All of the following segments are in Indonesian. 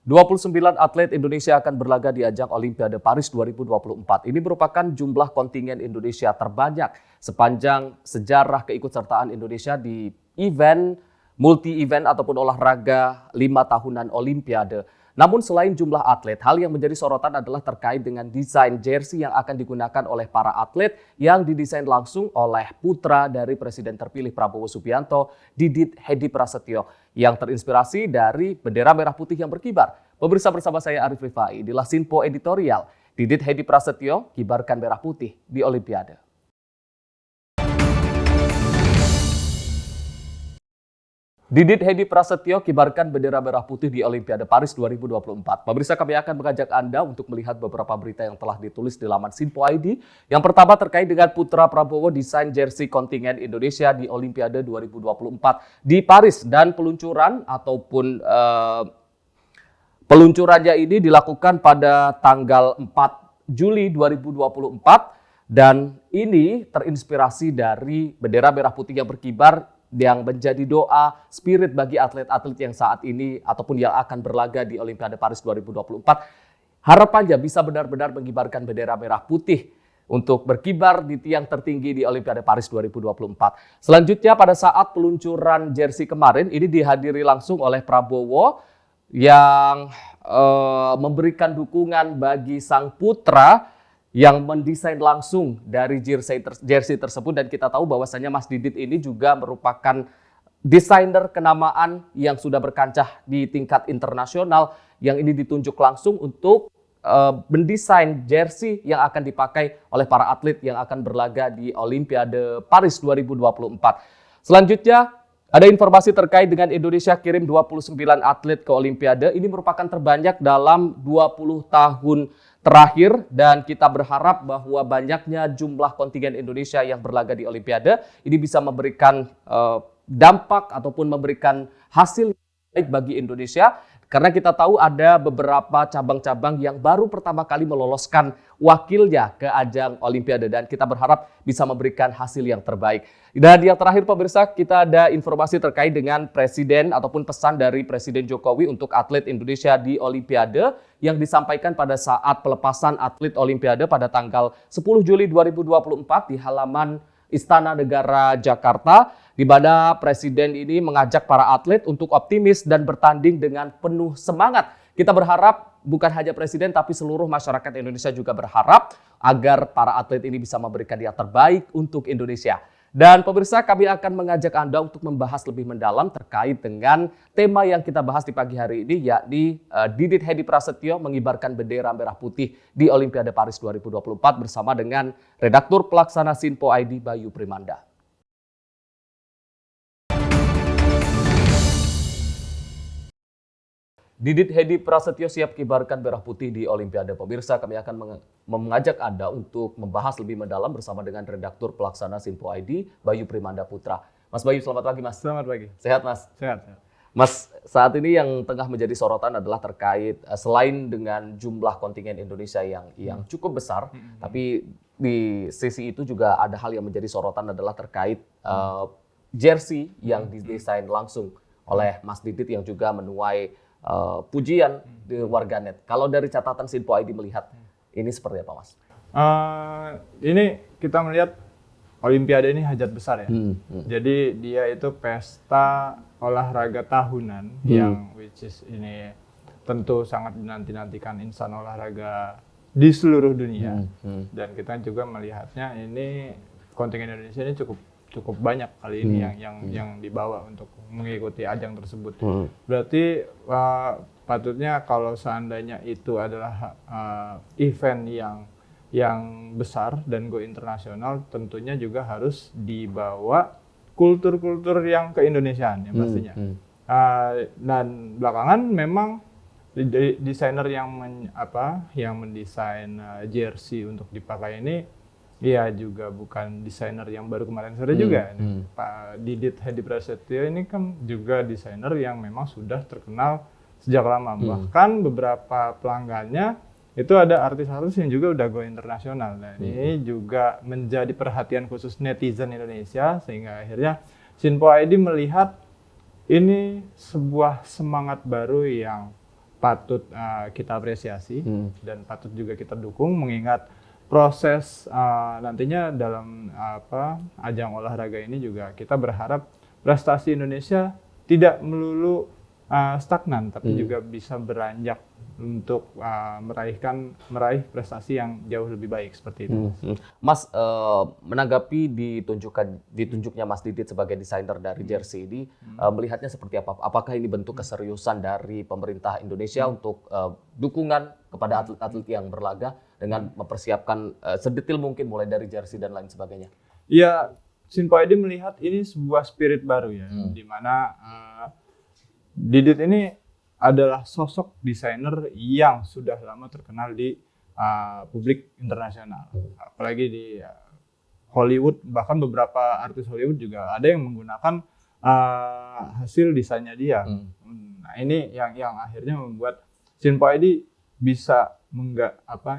29 atlet Indonesia akan berlaga di ajang Olimpiade Paris 2024. Ini merupakan jumlah kontingen Indonesia terbanyak sepanjang sejarah keikutsertaan Indonesia di multi-event ataupun olahraga 5 tahunan Olimpiade. Namun selain jumlah atlet, hal yang menjadi sorotan adalah terkait dengan desain jersey yang akan digunakan oleh para atlet yang didesain langsung oleh putra dari Presiden terpilih Prabowo Subianto, Didit Hedi Prasetyo, yang terinspirasi dari bendera merah putih yang berkibar. Pemirsa, bersama saya Arif Rifai di Sinpo Editorial, Didit Hedi Prasetyo kibarkan merah putih di Olimpiade. Didit Hedi Prasetyo kibarkan bendera merah putih di Olimpiade Paris 2024. Pemirsa, kami akan mengajak Anda untuk melihat beberapa berita yang telah ditulis di laman Sinpo ID. Yang pertama terkait dengan putra Prabowo desain jersey kontingen Indonesia di Olimpiade 2024 di Paris, dan peluncurannya ini dilakukan pada tanggal 4 Juli 2024 dan ini terinspirasi dari bendera merah putih yang berkibar yang menjadi doa spirit bagi atlet-atlet yang saat ini ataupun yang akan berlaga di Olimpiade Paris 2024. Harapannya bisa benar-benar mengibarkan bendera merah putih untuk berkibar di tiang tertinggi di Olimpiade Paris 2024. Selanjutnya, pada saat peluncuran jersey kemarin, ini dihadiri langsung oleh Prabowo yang memberikan dukungan bagi sang putra yang mendesain langsung dari jersey tersebut. Dan kita tahu bahwasanya Mas Didit ini juga merupakan desainer kenamaan yang sudah berkancah di tingkat internasional, yang ini ditunjuk langsung untuk mendesain jersey yang akan dipakai oleh para atlet yang akan berlaga di Olimpiade Paris 2024. Selanjutnya, ada informasi terkait dengan Indonesia kirim 29 atlet ke Olimpiade. Ini merupakan terbanyak dalam 20 tahun terakhir, dan kita berharap bahwa banyaknya jumlah kontingen Indonesia yang berlaga di Olimpiade ini bisa memberikan dampak ataupun memberikan hasil baik bagi Indonesia. Karena kita tahu ada beberapa cabang-cabang yang baru pertama kali meloloskan wakilnya ke ajang Olimpiade, dan kita berharap bisa memberikan hasil yang terbaik. Dan yang terakhir, pemirsa, kita ada informasi terkait dengan Presiden ataupun pesan dari Presiden Jokowi untuk atlet Indonesia di Olimpiade yang disampaikan pada saat pelepasan atlet Olimpiade pada tanggal 10 Juli 2024 di halaman Istana Negara Jakarta, di mana Presiden ini mengajak para atlet untuk optimis dan bertanding dengan penuh semangat. Kita berharap bukan hanya Presiden tapi seluruh masyarakat Indonesia juga berharap agar para atlet ini bisa memberikan yang terbaik untuk Indonesia. Dan pemirsa, kami akan mengajak Anda untuk membahas lebih mendalam terkait dengan tema yang kita bahas di pagi hari ini, yakni Didit Hedi Prasetyo mengibarkan bendera merah putih di Olimpiade Paris 2024 bersama dengan Redaktur Pelaksana Sinpo ID Bayu Primanda. Didit Hedi Prasetyo siap kibarkan merah putih di Olimpiade. Pemirsa, kami akan mengajak Anda untuk membahas lebih mendalam bersama dengan Redaktur Pelaksana Sinpo ID, Bayu Primanda Putra. Mas Bayu, selamat pagi, Mas. Selamat pagi. Sehat, Mas? Sehat. Mas, saat ini yang tengah menjadi sorotan adalah terkait selain dengan jumlah kontingen Indonesia yang cukup besar, tapi di sisi itu juga ada hal yang menjadi sorotan adalah terkait jersey yang didesain langsung oleh Mas Didit yang juga menuai pujian di warganet. Kalau dari catatan Sinpo ID melihat ini seperti apa, Mas? Ini kita melihat Olimpiade ini hajat besar ya. Jadi dia itu pesta olahraga tahunan yang which is ini tentu sangat dinanti-nantikan insan olahraga di seluruh dunia. Dan kita juga melihatnya ini kontingen Indonesia ini cukup banyak kali ini yang dibawa untuk mengikuti ajang tersebut. Berarti patutnya kalau seandainya itu adalah event yang besar dan go internasional, tentunya juga harus dibawa kultur-kultur yang keindonesiaan ya pastinya. Dan belakangan memang desainer yang mendesain jersey untuk dipakai ini, dia juga bukan desainer yang baru kemarin sore juga. Pak Didit Hedi Prasetyo ini kan juga desainer yang memang sudah terkenal sejak lama. Bahkan beberapa pelanggannya itu ada artis-artis yang juga udah go internasional. Nah, ini juga menjadi perhatian khusus netizen Indonesia, sehingga akhirnya Sinpo ID melihat ini sebuah semangat baru yang patut kita apresiasi dan patut juga kita dukung, mengingat proses nantinya dalam ajang olahraga ini juga kita berharap prestasi Indonesia tidak melulu stagnan, tapi juga bisa beranjak untuk meraih prestasi yang jauh lebih baik seperti itu. Mas, menanggapi ditunjuknya Mas Didit sebagai desainer dari jersey ini, melihatnya seperti apa? Apakah ini bentuk keseriusan dari pemerintah Indonesia untuk dukungan kepada atlet-atlet yang berlaga dengan mempersiapkan sedetil mungkin mulai dari jersey dan lain sebagainya? Ya, Sinpo ID melihat ini sebuah spirit baru ya, di mana Didit ini adalah sosok desainer yang sudah lama terkenal di publik internasional, apalagi di Hollywood, bahkan beberapa artis Hollywood juga ada yang menggunakan hasil desainnya dia. Nah, ini yang akhirnya membuat Sinpo ID bisa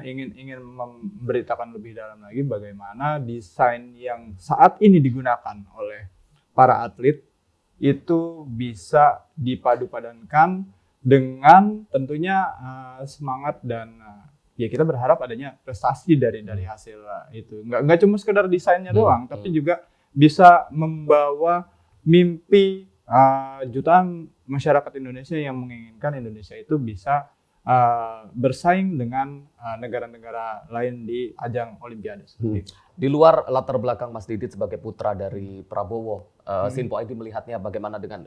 ingin memberitakan lebih dalam lagi bagaimana desain yang saat ini digunakan oleh para atlet itu bisa dipadu-padankan dengan tentunya semangat dan ya kita berharap adanya prestasi dari hasil itu. Nggak cuma sekedar desainnya doang, tapi juga bisa membawa mimpi jutaan masyarakat Indonesia yang menginginkan Indonesia itu bisa bersaing dengan negara-negara lain di ajang Olimpiade. Di luar latar belakang Mas Didit sebagai putra dari Prabowo, Sinpo ID melihatnya bagaimana dengan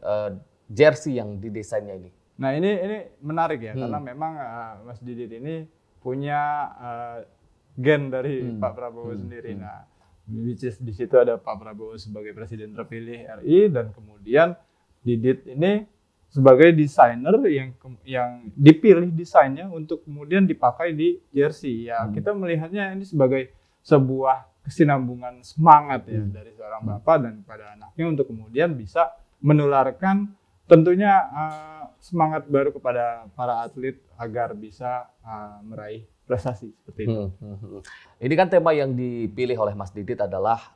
jersey yang didesainnya ini? Nah ini menarik ya, karena memang Mas Didit ini punya gen dari Pak Prabowo sendiri. Nah, which is di situ ada Pak Prabowo sebagai presiden terpilih RI, dan kemudian Didit ini sebagai desainer yang dipilih desainnya untuk kemudian dipakai di jersey. Ya kita melihatnya ini sebagai sebuah kesinambungan semangat ya dari seorang bapak dan pada anaknya untuk kemudian bisa menularkan tentunya semangat baru kepada para atlet agar bisa meraih prestasi seperti itu. Ini kan tema yang dipilih oleh Mas Didit adalah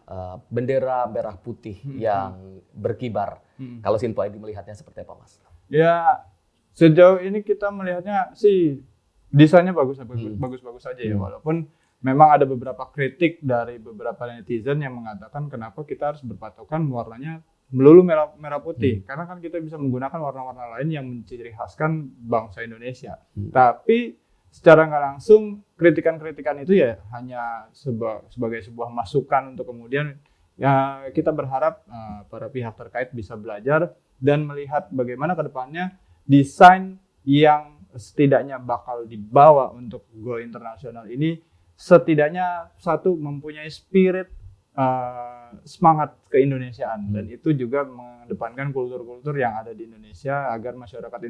bendera merah putih yang berkibar. Kalau Sinpo ID melihatnya seperti apa, Mas? Ya sejauh ini kita melihatnya sih desainnya bagus saja ya, walaupun memang ada beberapa kritik dari beberapa netizen yang mengatakan kenapa kita harus berpatokan warnanya melulu merah putih, karena kan kita bisa menggunakan warna-warna lain yang menciri khaskan bangsa Indonesia. Tapi secara nggak langsung kritikan-kritikan itu ya hanya sebagai sebuah masukan untuk kemudian ya kita berharap para pihak terkait bisa belajar dan melihat bagaimana ke depannya desain yang setidaknya bakal dibawa untuk go internasional ini setidaknya satu mempunyai spirit semangat keindonesiaan, dan itu juga mengedepankan kultur-kultur yang ada di Indonesia agar masyarakat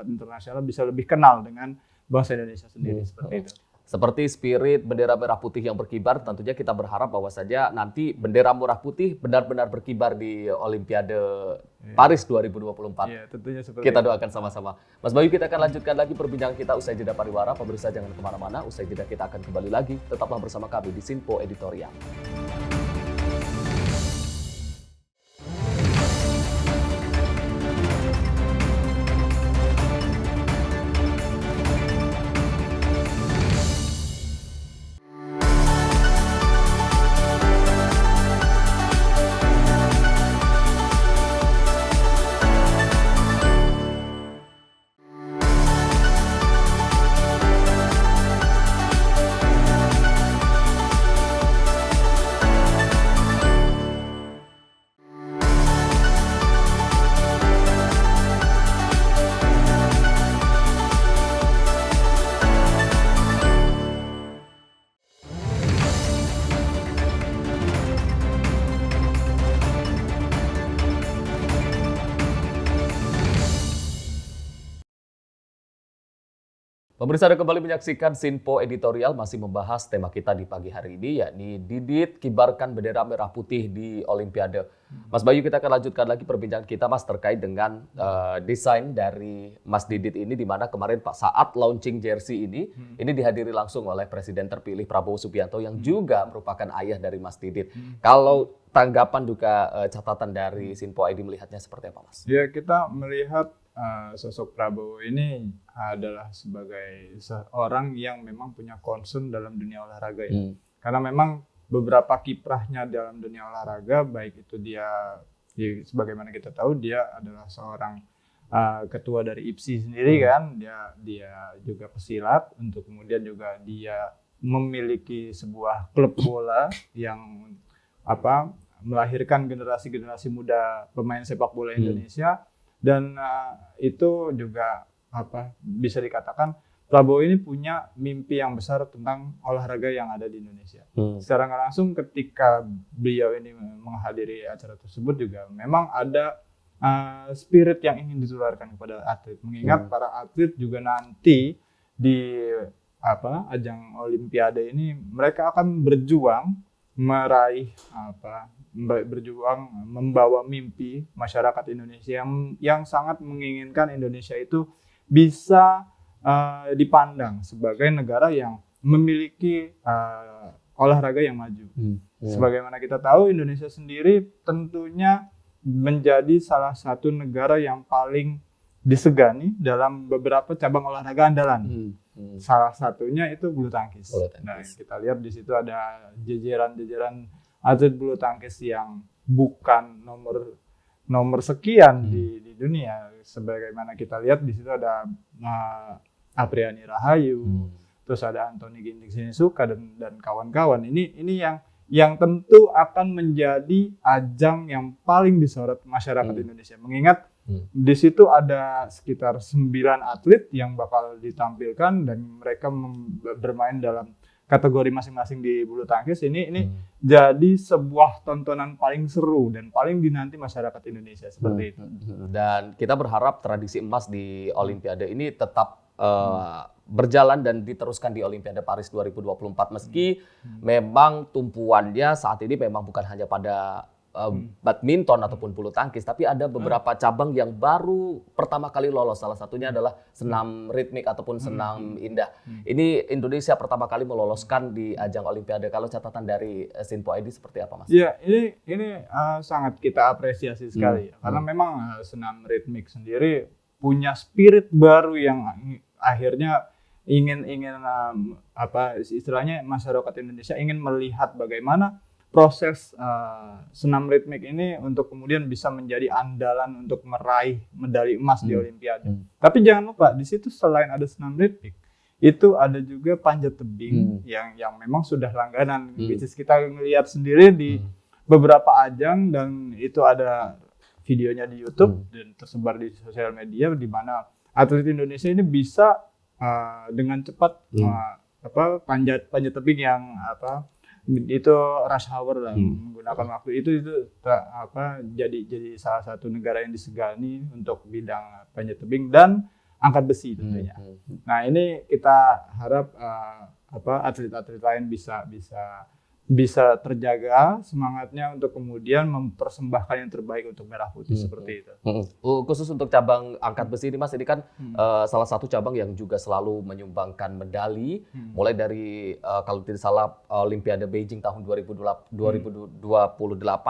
internasional bisa lebih kenal dengan bangsa Indonesia sendiri seperti itu. Seperti spirit bendera merah putih yang berkibar, tentunya kita berharap bahwa saja nanti bendera merah putih benar-benar berkibar di Olimpiade Paris 2024. Iya, tentunya seperti kita itu. doakan sama-sama. Mas Bayu, kita akan lanjutkan lagi perbincangan kita usai jeda pariwara. Pemirsa jangan kemana-mana, usai jeda kita akan kembali lagi. Tetaplah bersama kami di Sinpo Editorial. Pemirsa, Anda kembali menyaksikan Sinpo Editorial, masih membahas tema kita di pagi hari ini, yakni Didit kibarkan bendera merah putih di Olimpiade. Mas Bayu, kita akan lanjutkan lagi perbincangan kita, Mas, terkait dengan desain dari Mas Didit ini, di mana kemarin Pak saat launching jersey ini dihadiri langsung oleh Presiden terpilih Prabowo Subianto yang juga merupakan ayah dari Mas Didit. Kalau tanggapan juga catatan dari Sinpo ID melihatnya seperti apa, Mas? Ya, kita melihat sosok Prabowo ini adalah sebagai seorang yang memang punya concern dalam dunia olahraga ya. Karena memang beberapa kiprahnya dalam dunia olahraga, baik itu dia, sebagaimana kita tahu dia adalah seorang ketua dari IPSI sendiri kan, dia juga pesilat, untuk kemudian juga dia memiliki sebuah klub bola yang melahirkan generasi-generasi muda pemain sepak bola Indonesia, dan itu juga bisa dikatakan Prabowo ini punya mimpi yang besar tentang olahraga yang ada di Indonesia. Secara nggak langsung ketika beliau ini menghadiri acara tersebut juga memang ada spirit yang ingin ditularkan kepada atlet, mengingat para atlet juga nanti di ajang Olimpiade ini mereka akan berjuang meraih berjuang membawa mimpi masyarakat Indonesia yang sangat menginginkan Indonesia itu bisa dipandang sebagai negara yang memiliki olahraga yang maju. Sebagaimana kita tahu, Indonesia sendiri tentunya menjadi salah satu negara yang paling disegani dalam beberapa cabang olahraga andalan. Salah satunya itu bulu tangkis. Nah, kita lihat di situ ada jajaran atlet bulu tangkis yang bukan nomor sekian di dunia. Sebagaimana kita lihat di situ ada Apriani Rahayu, terus ada Anthony Ginting Sinisuka dan kawan-kawan. Ini yang tentu akan menjadi ajang yang paling disorot masyarakat Indonesia. Mengingat di situ ada sekitar 9 atlet yang bakal ditampilkan dan mereka bermain dalam kategori masing-masing di bulu tangkis. Ini jadi sebuah tontonan paling seru dan paling dinanti masyarakat Indonesia seperti itu. Dan kita berharap tradisi emas di Olimpiade ini tetap berjalan dan diteruskan di Olimpiade Paris 2024, meski memang tumpuannya saat ini memang bukan hanya pada badminton ataupun bulu tangkis, tapi ada beberapa cabang yang baru pertama kali lolos. Salah satunya adalah senam ritmik ataupun senam indah. Ini Indonesia pertama kali meloloskan di ajang Olimpiade. Kalau catatan dari Sinpo ID seperti apa, Mas? Ya, ini sangat kita apresiasi sekali, karena memang senam ritmik sendiri punya spirit baru yang akhirnya ingin istilahnya masyarakat Indonesia ingin melihat bagaimana proses senam ritmik ini untuk kemudian bisa menjadi andalan untuk meraih medali emas di Olimpiade. Tapi jangan lupa di situ selain ada senam ritmik, itu ada juga panjat tebing yang memang sudah langganan. Kita ngelihat sendiri di beberapa ajang, dan itu ada videonya di YouTube dan tersebar di sosial media, di mana atlet Indonesia ini bisa dengan cepat panjat tebing yang itu rush hour lah, menggunakan waktu itu jadi salah satu negara yang disegani untuk bidang panjat tebing dan angkat besi tentunya. Nah, ini kita harap atlet-atlet lain bisa terjaga semangatnya untuk kemudian mempersembahkan yang terbaik untuk Merah Putih seperti itu. Khusus untuk cabang angkat besi ini, Mas, ini kan salah satu cabang yang juga selalu menyumbangkan medali, mulai dari kalau tidak salah Olimpiade Beijing tahun 2028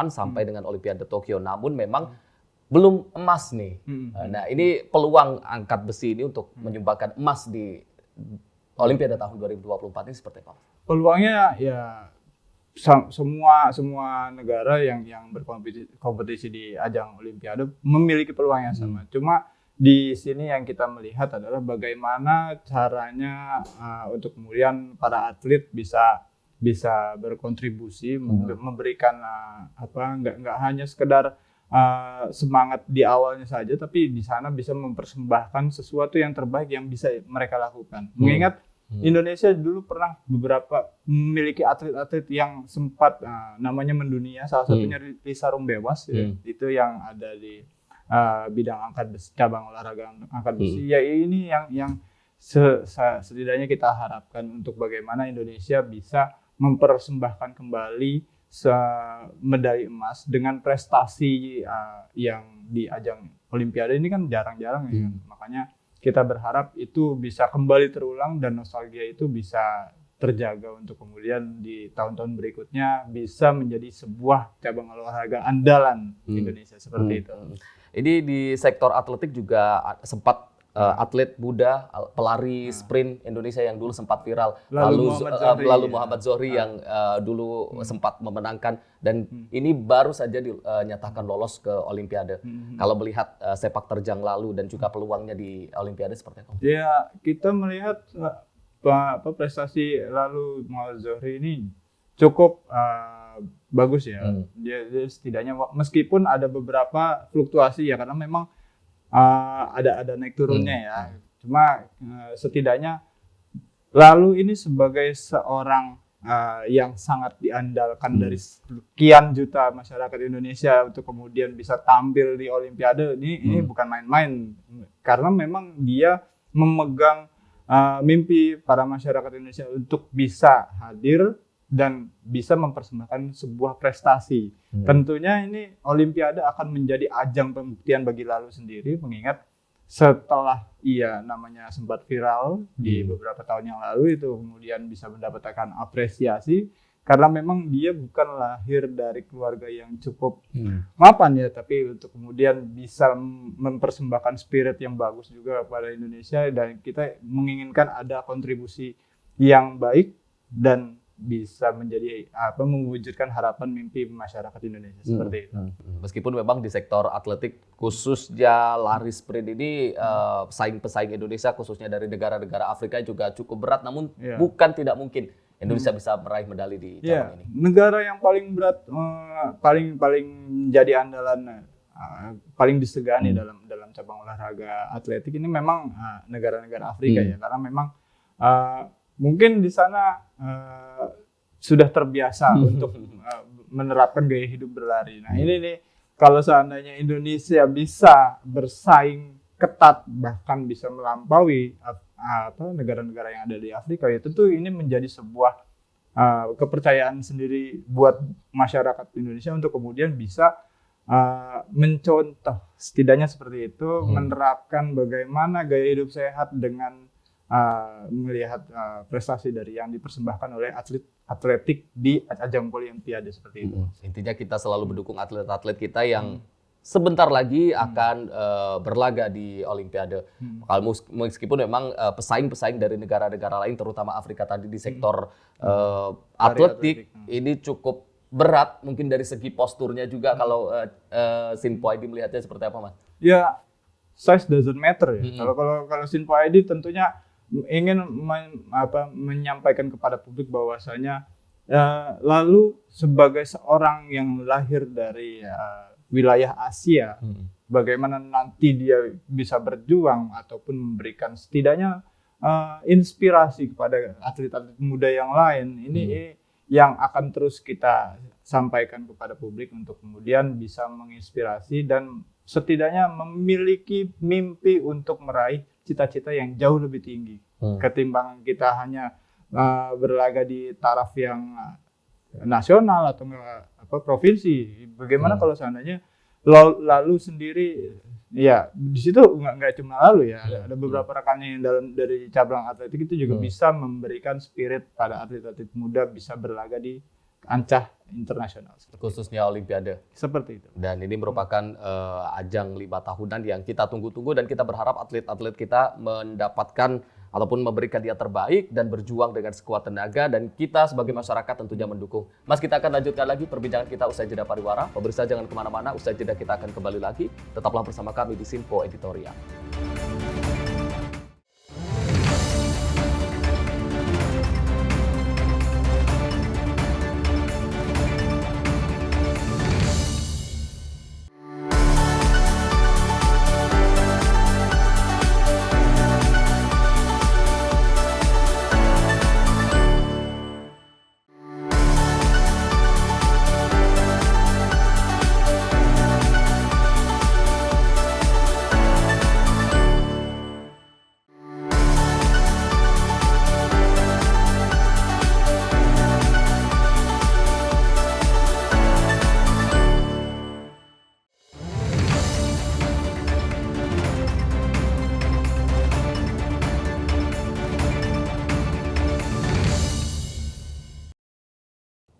sampai dengan Olimpiade Tokyo. Namun memang belum emas nih. Nah, ini peluang angkat besi ini untuk menyumbangkan emas di Olimpiade tahun 2024 ini seperti apa? Peluangnya ya semua negara yang berkompetisi di ajang Olimpiade memiliki peluang yang sama. Cuma di sini yang kita melihat adalah bagaimana caranya untuk kemudian para atlet bisa berkontribusi, memberikan nggak hanya sekedar semangat di awalnya saja, tapi di sana bisa mempersembahkan sesuatu yang terbaik yang bisa mereka lakukan. Mengingat Indonesia dulu pernah beberapa memiliki atlet-atlet yang sempat namanya mendunia, salah satunya Lisa Rumbewas, itu yang ada di bidang angkat besi, cabang olahraga angkat besi. Ya, ini yang setidaknya kita harapkan untuk bagaimana Indonesia bisa mempersembahkan kembali medali emas dengan prestasi yang di ajang Olimpiade ini kan jarang-jarang ya. Makanya kita berharap itu bisa kembali terulang dan nostalgia itu bisa terjaga untuk kemudian di tahun-tahun berikutnya bisa menjadi sebuah cabang olahraga andalan Indonesia seperti itu. Ini di sektor atletik juga sempat atlet muda, pelari sprint Indonesia yang dulu sempat viral. Lalu Muhammad Zohri yang dulu sempat memenangkan, dan ini baru saja dinyatakan lolos ke Olimpiade. Kalau melihat sepak terjang lalu dan juga peluangnya di Olimpiade seperti apa? Ya, kita melihat prestasi lalu Muhammad Zohri ini cukup bagus ya. Dia setidaknya meskipun ada beberapa fluktuasi ya, karena memang ada naik turunnya ya. Cuma setidaknya lalu ini sebagai seorang yang sangat diandalkan dari sekian juta masyarakat Indonesia untuk kemudian bisa tampil di Olimpiade, ini bukan main-main, karena memang dia memegang mimpi para masyarakat Indonesia untuk bisa hadir dan bisa mempersembahkan sebuah prestasi. Tentunya ini Olimpiade akan menjadi ajang pembuktian bagi Lalu sendiri, mengingat setelah ia namanya sempat viral di beberapa tahun yang lalu, itu kemudian bisa mendapatkan apresiasi karena memang dia bukan lahir dari keluarga yang cukup mapan ya, tapi untuk kemudian bisa mempersembahkan spirit yang bagus juga kepada Indonesia, dan kita menginginkan ada kontribusi yang baik dan bisa menjadi mewujudkan harapan mimpi masyarakat Indonesia seperti itu. Meskipun memang di sektor atletik khususnya lari sprint ini pesaing-pesaing Indonesia khususnya dari negara-negara Afrika juga cukup berat, namun bukan tidak mungkin Indonesia bisa meraih medali di cabang ini. Negara yang paling berat, paling jadi andalan, paling disegani dalam cabang olahraga atletik ini memang negara-negara Afrika ya, karena memang mungkin di sana sudah terbiasa untuk menerapkan gaya hidup berlari. Nah ini nih, kalau seandainya Indonesia bisa bersaing ketat, bahkan bisa melampaui negara-negara yang ada di Afrika, ya tentu ini menjadi sebuah kepercayaan sendiri buat masyarakat Indonesia untuk kemudian bisa mencontoh, setidaknya seperti itu, menerapkan bagaimana gaya hidup sehat dengan melihat prestasi dari yang dipersembahkan oleh atletik di ajang Olimpiade seperti itu. Intinya kita selalu mendukung atlet-atlet kita yang sebentar lagi akan berlaga di Olimpiade. Kalau meskipun memang pesaing-pesaing dari negara-negara lain, terutama Afrika tadi di sektor atletik ini cukup berat, mungkin dari segi posturnya juga. Kalau Sinpo ID melihatnya seperti apa, Mas? Ya, size doesn't matter ya. Kalau Sinpo ID tentunya ingin menyampaikan kepada publik bahwasanya lalu sebagai seorang yang lahir dari wilayah Asia, bagaimana nanti dia bisa berjuang ataupun memberikan setidaknya inspirasi kepada atlet-atlet muda yang lain. Ini yang akan terus kita sampaikan kepada publik untuk kemudian bisa menginspirasi dan setidaknya memiliki mimpi untuk meraih cita-cita yang jauh lebih tinggi ketimbang kita hanya berlaga di taraf yang nasional atau provinsi. Bagaimana kalau seandainya lalu sendiri, ya di situ nggak cuma lalu ya, ada beberapa rekannya yang dari cabang atletik itu juga bisa memberikan spirit pada atlet-atlet muda bisa berlaga di kancah internasional, khususnya Olimpiade. Seperti itu. Dan ini merupakan ajang 5 tahunan yang kita tunggu-tunggu, dan kita berharap atlet-atlet kita mendapatkan ataupun memberikan dia terbaik dan berjuang dengan sekuat tenaga, dan kita sebagai masyarakat tentunya mendukung. Mas, kita akan lanjutkan lagi perbincangan kita usai jeda pariwara. Pemirsa jangan kemana-mana, usai jeda kita akan kembali lagi. Tetaplah bersama kami di Sinpo Editorial.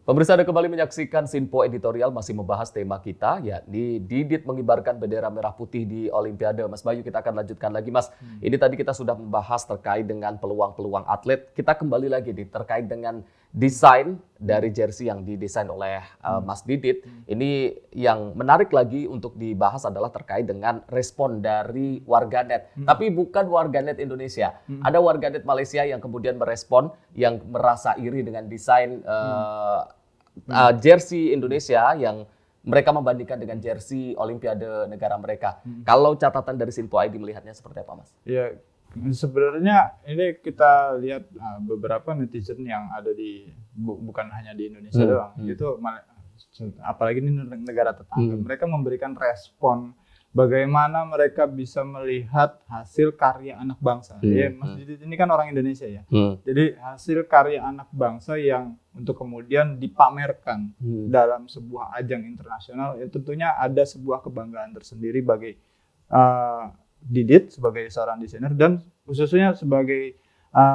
Pemirsa, Anda kembali menyaksikan Sinpo Editorial masih membahas tema kita, yakni Didit mengibarkan bendera merah putih di Olimpiade. Mas Bayu, kita akan lanjutkan lagi, Mas. Ini tadi kita sudah membahas terkait dengan peluang-peluang atlet. Kita kembali lagi terkait dengan desain dari jersey yang didesain oleh Mas Didit. Ini yang menarik lagi untuk dibahas adalah terkait dengan respon dari warganet. Tapi bukan warganet Indonesia. Ada warganet Malaysia yang kemudian merespon, yang merasa iri dengan desain jersey Indonesia yang mereka membandingkan dengan jersey Olimpiade negara mereka. Kalau catatan dari Sinpo ID melihatnya seperti apa, Mas? Ya, sebenarnya ini kita lihat beberapa netizen yang ada di bukan hanya di Indonesia doang. Itu apalagi ini negara tetangga. Mereka memberikan respon bagaimana mereka bisa melihat hasil karya anak bangsa. Ya, Mas Didit ini kan orang Indonesia ya. Jadi hasil karya anak bangsa yang untuk kemudian dipamerkan dalam sebuah ajang internasional, ya tentunya ada sebuah kebanggaan tersendiri bagi Didit sebagai seorang desainer dan khususnya sebagai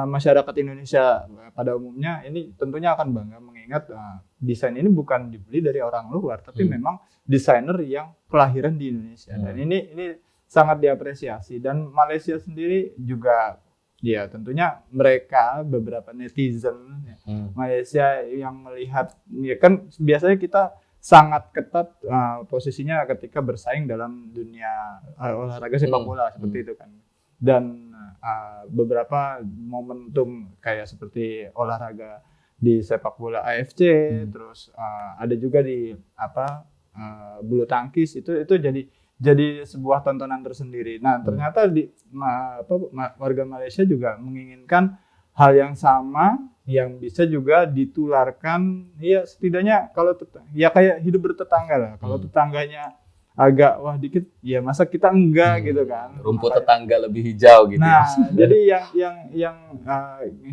masyarakat Indonesia pada umumnya. Ini tentunya akan bangga mengingat desain ini bukan dibeli dari orang luar, tapi memang desainer yang kelahiran di Indonesia. Dan ini sangat diapresiasi. Dan Malaysia sendiri juga, ya tentunya mereka beberapa netizen Malaysia yang melihat, ya kan biasanya kita sangat ketat posisinya ketika bersaing dalam dunia olahraga sepak bola seperti itu kan. Dan beberapa momentum kayak seperti olahraga di sepak bola AFC, terus ada juga di bulu tangkis, itu jadi sebuah tontonan tersendiri. Nah, ternyata warga Malaysia juga menginginkan hal yang sama yang bisa juga ditularkan, ya setidaknya kalau ya kayak hidup bertetangga lah. Kalau tetangganya agak wah dikit, ya masa kita enggak gitu kan. Rumput tetangga lebih hijau gitu. Nah, jadi yang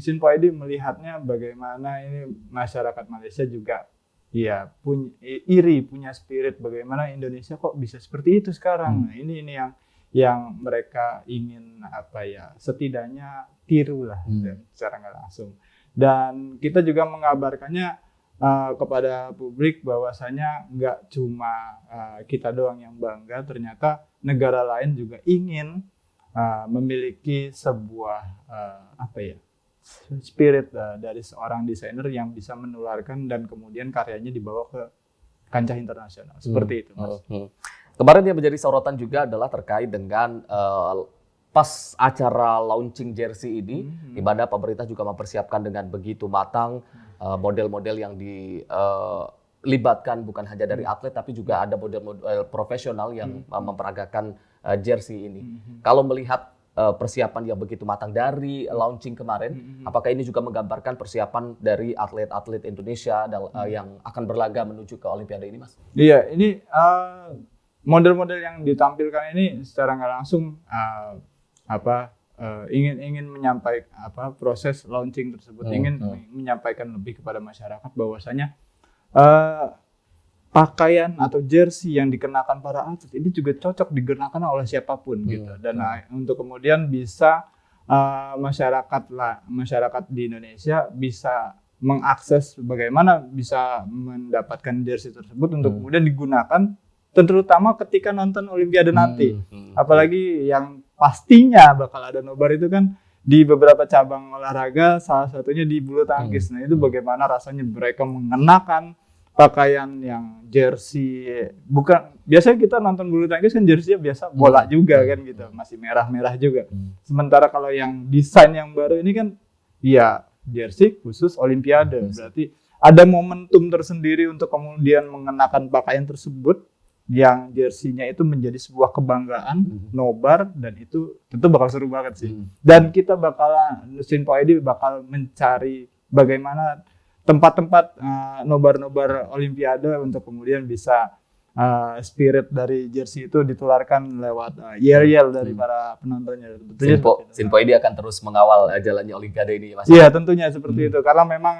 Sinpo ID melihatnya bagaimana ini masyarakat Malaysia juga ya punya spirit bagaimana Indonesia kok bisa seperti itu sekarang. Nah, ini yang mereka ingin setidaknya tiru lah secara nggak langsung. Dan kita juga mengabarkannya kepada publik bahwasanya nggak cuma kita doang yang bangga, ternyata negara lain juga ingin memiliki sebuah spirit dari seorang desainer yang bisa menularkan dan kemudian karyanya dibawa ke kancah internasional. Seperti itu, Mas. Kemarin yang menjadi sorotan juga adalah terkait dengan pas acara launching jersey ini, di mana pemerintah juga mempersiapkan dengan begitu matang model-model yang dilibatkan bukan hanya dari atlet, tapi juga ada model-model profesional yang memperagakan jersey ini. Kalau melihat persiapan yang begitu matang dari launching kemarin, apakah ini juga menggambarkan persiapan dari atlet-atlet Indonesia yang akan berlaga menuju ke Olimpiade ini, Mas? Iya, ini model-model yang ditampilkan ini secara nggak langsung ingin menyampaikan proses launching tersebut, ingin menyampaikan lebih kepada masyarakat bahwasanya pakaian atau jersey yang dikenakan para atlet ini juga cocok dikenakan oleh siapapun gitu. Dan untuk kemudian bisa masyarakat di Indonesia bisa mengakses bagaimana bisa mendapatkan jersey tersebut untuk kemudian digunakan terutama ketika nonton Olimpiade nanti. Apalagi yang pastinya bakal ada nobar itu kan di beberapa cabang olahraga, salah satunya di bulu tangkis. Nah, itu bagaimana rasanya mereka mengenakan pakaian yang jersey, bukan biasanya kita nonton bulu tangkis kan jersey biasa bola juga kan gitu, masih merah-merah juga. Sementara kalau yang desain yang baru ini kan ya jersey khusus Olimpiade. Berarti ada momentum tersendiri untuk kemudian mengenakan pakaian tersebut yang jersinya itu menjadi sebuah kebanggaan, nobar, dan itu tentu bakal seru banget sih. Dan kita Sinpo ID bakal mencari bagaimana tempat-tempat nobar-nobar Olimpiade untuk kemudian bisa spirit dari jersey itu ditularkan lewat yel-yel dari para penontonnya. Sinpo ID akan terus mengawal jalannya Olimpiade ini, Mas. Iya, tentunya seperti itu. Karena memang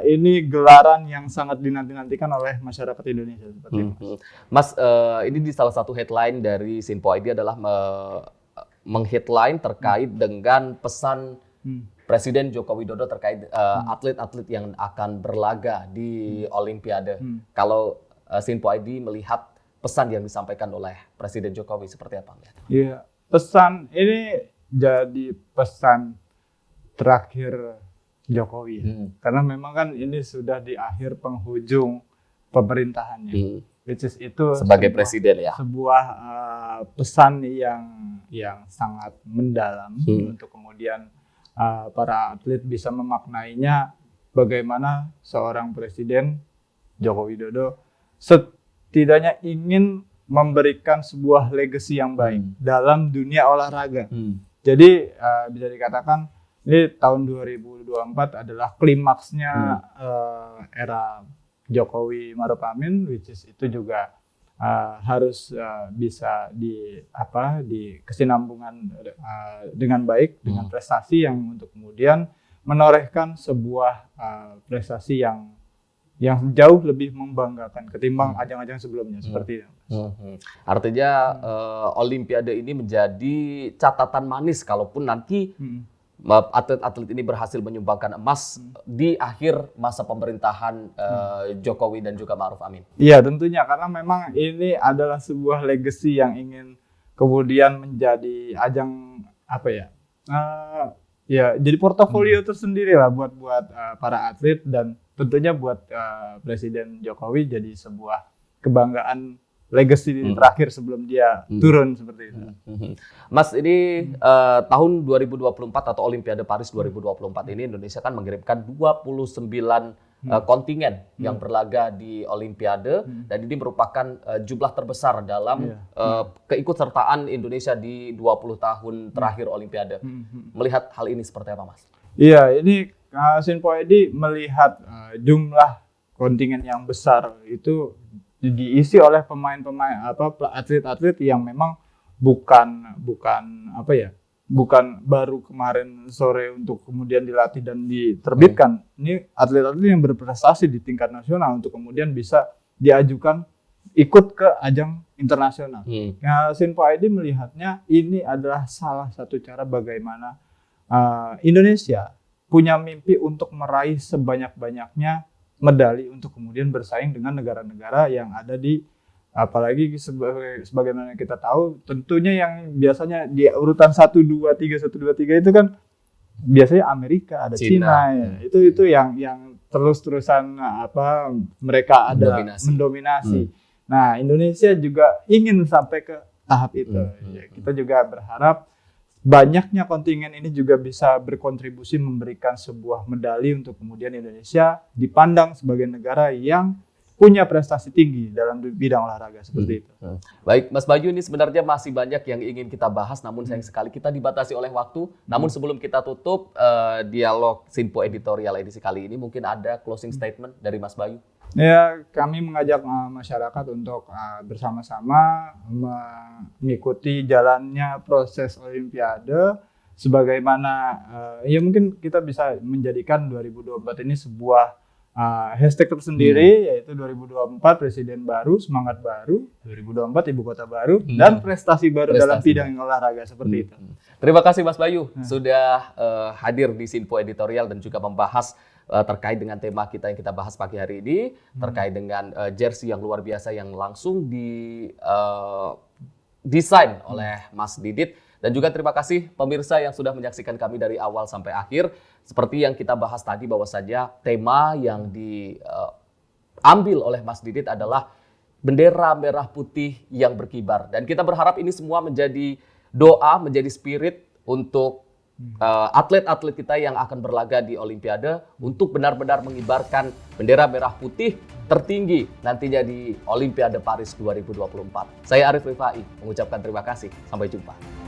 ini gelaran yang sangat dinanti-nantikan oleh masyarakat Indonesia. Seperti itu. Mas, ini di salah satu headline dari Sinpo ID adalah meng-headline terkait dengan pesan Presiden Joko Widodo terkait atlet-atlet yang akan berlaga di Olimpiade. Kalau Sinpo ID melihat pesan yang disampaikan oleh Presiden Jokowi seperti apa? Iya, pesan ini jadi pesan terakhir Jokowi ya. Karena memang kan ini sudah di akhir penghujung pemerintahannya. Which is itu sebagai presiden ya. Sebuah pesan yang sangat mendalam untuk kemudian para atlet bisa memaknainya bagaimana seorang presiden Joko Widodo setidaknya ingin memberikan sebuah legacy yang baik dalam dunia olahraga. Jadi bisa dikatakan ini tahun 2024 adalah klimaksnya era Jokowi Maruf Amin, which is itu juga harus bisa dikesinambungan dengan baik dengan prestasi yang untuk kemudian menorehkan sebuah prestasi yang jauh lebih membanggakan ketimbang ajang-ajang sebelumnya seperti itu. Artinya Olimpiade ini menjadi catatan manis kalaupun nanti atlet-atlet ini berhasil menyumbangkan emas di akhir masa pemerintahan Jokowi dan juga Ma'ruf Amin. Iya tentunya, karena memang ini adalah sebuah legacy yang ingin kemudian menjadi ajang jadi portofolio tersendiri lah buat para atlet, dan tentunya buat Presiden Jokowi jadi sebuah kebanggaan legacy terakhir sebelum dia turun seperti itu. Mas, ini tahun 2024 atau Olimpiade Paris 2024 ini Indonesia kan mengirimkan 29 kontingen yang berlaga di Olimpiade dan ini merupakan jumlah terbesar dalam keikutsertaan Indonesia di 20 tahun terakhir Olimpiade. Melihat hal ini seperti apa, Mas? Iya, ini Sinpo ID melihat jumlah kontingen yang besar itu diisi oleh pemain-pemain atlet-atlet yang memang bukan baru kemarin sore untuk kemudian dilatih dan diterbitkan. Ini atlet-atlet yang berprestasi di tingkat nasional untuk kemudian bisa diajukan ikut ke ajang internasional. Nah, Sinpo ID melihatnya ini adalah salah satu cara bagaimana Indonesia punya mimpi untuk meraih sebanyak-banyaknya medali untuk kemudian bersaing dengan negara-negara yang ada di, apalagi sebagaimana kita tahu tentunya yang biasanya di urutan 1 2 3 itu kan biasanya Amerika, ada Cina ya. Itu yang terus-terusan mereka ada mendominasi. Nah, Indonesia juga ingin sampai ke tahap itu. Ya, kita juga berharap banyaknya kontingen ini juga bisa berkontribusi memberikan sebuah medali untuk kemudian Indonesia dipandang sebagai negara yang punya prestasi tinggi dalam bidang olahraga seperti itu. Baik, Mas Bayu, ini sebenarnya masih banyak yang ingin kita bahas, namun sayang sekali kita dibatasi oleh waktu. Namun sebelum kita tutup dialog Sinpo editorial edisi kali ini, mungkin ada closing statement dari Mas Bayu. Ya, kami mengajak masyarakat untuk bersama-sama mengikuti jalannya proses Olimpiade sebagaimana ya mungkin kita bisa menjadikan 2024 ini sebuah hashtag tersendiri, yaitu 2024 Presiden baru, semangat baru, 2024 Ibu Kota baru, dan prestasi baru dalam bidang olahraga seperti itu. Terima kasih Mas Bayu sudah hadir di Sinpo editorial dan juga membahas terkait dengan tema kita yang kita bahas pagi hari ini, terkait dengan jersey yang luar biasa yang langsung desain oleh Mas Didit. Dan juga terima kasih pemirsa yang sudah menyaksikan kami dari awal sampai akhir. Seperti yang kita bahas tadi, bahwa saja tema yang diambil oleh Mas Didit adalah bendera merah putih yang berkibar. Dan kita berharap ini semua menjadi doa, menjadi spirit untuk atlet-atlet kita yang akan berlaga di Olimpiade untuk benar-benar mengibarkan bendera merah putih tertinggi nantinya di Olimpiade Paris 2024. Saya Arif Rifai mengucapkan terima kasih. Sampai jumpa.